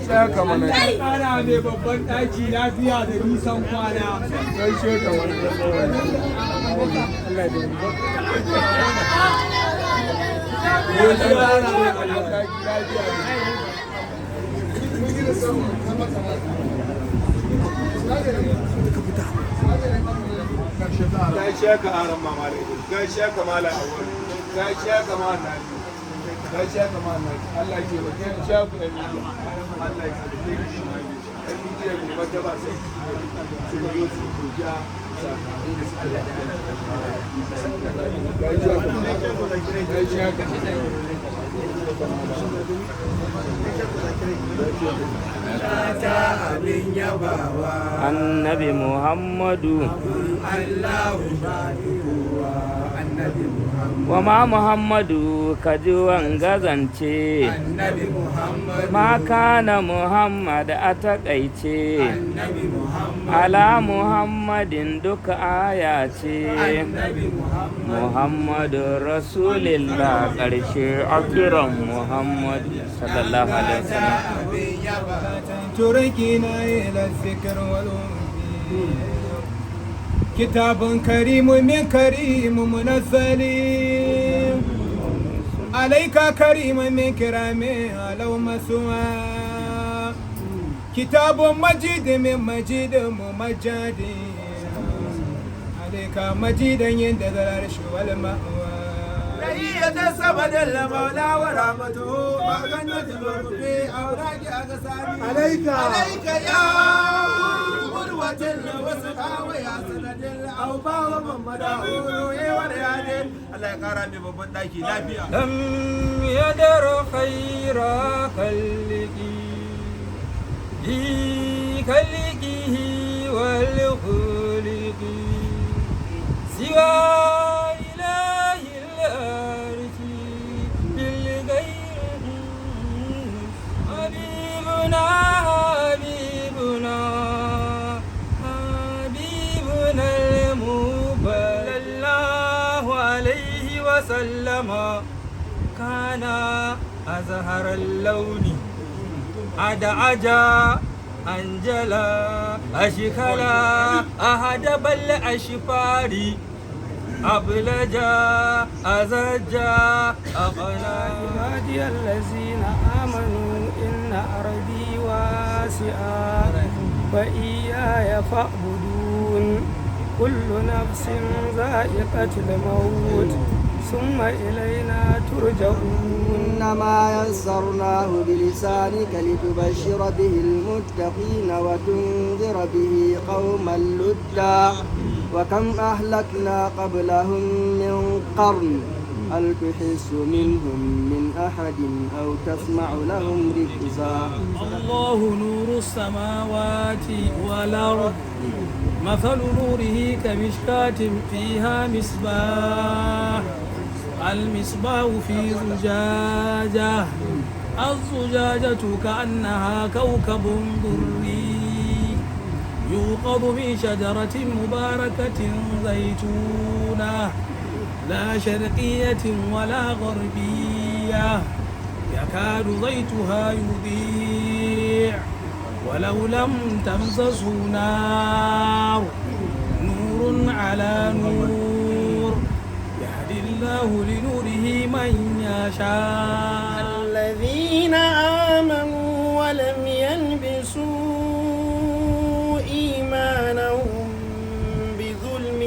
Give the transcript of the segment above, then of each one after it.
shaka mana Ana mai babban ɗaki lafiya da nisan kwana. kai shaka mana Gaishe ka aron mama da ido, gaishe ka mala awal, gaishe ka mala gaishe ka mala Allah ke bake ka shafu da ni Allah ya sake ki shi mai ai mun je mu mata ba sai su yi su kuja annabi Muhammadu wa ma Muhammadu kajuwan gazance ma kana Muhammad a taƙaice ala Muhammadin duka aya ce Muhammadu Rasulillah ƙarshe a kiran Muhammadu sallallahu alaihi wasallam تركنا إلى الذكر والأنبي كتاب كريم من كريم منزل عليك كريم من كرام لو مسوى كتاب مجيد من مجيد ممجد عليك مجيدا يندذ العرش والمأوى تحية السبد المولى ورحمته وغنة الوفي أوراق أقسامي عليك يا قدوة وسقى ويا سند الأوفى ومحمد أولوي وريان الله يقرأ ببن دايكي لافيا لم يدر خير خلقه لخلقه والخلق سوى حبيبنا المبارك الله عليه وسلم كان أزهر اللون أدعجا أنجلا أشكلا أهدب الأشفار أبلجا أزجا أقنا عبادي الذين آمنوا إن أرضي واسعة فإياي فاعبدون كل نفس ذائقة الموت ثم إلينا ترجعون إنما يسرناه بلسانك لتبشر به المتقين وتنذر به قوما لدا وكم أهلكنا قبلهم من قرن هل تحس منهم من أحد أو تسمع لهم ركزا الله نور السماوات والأرض مثل نوره كمشكاة فيها مصباح المصباح في زجاجة الزجاجة كأنها كوكب دري يوقظ من شجرة مباركة زيتونة لا شرقية ولا غربية يكاد زيتها يضيع ولو لم تمسسه نار نور على نور يهدي الله لنوره من يشاء الذين آمنوا ولم يلبسوا إيمانهم بظلم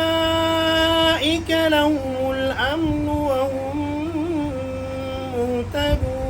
أولئك لهم الأمن وهم مهتدون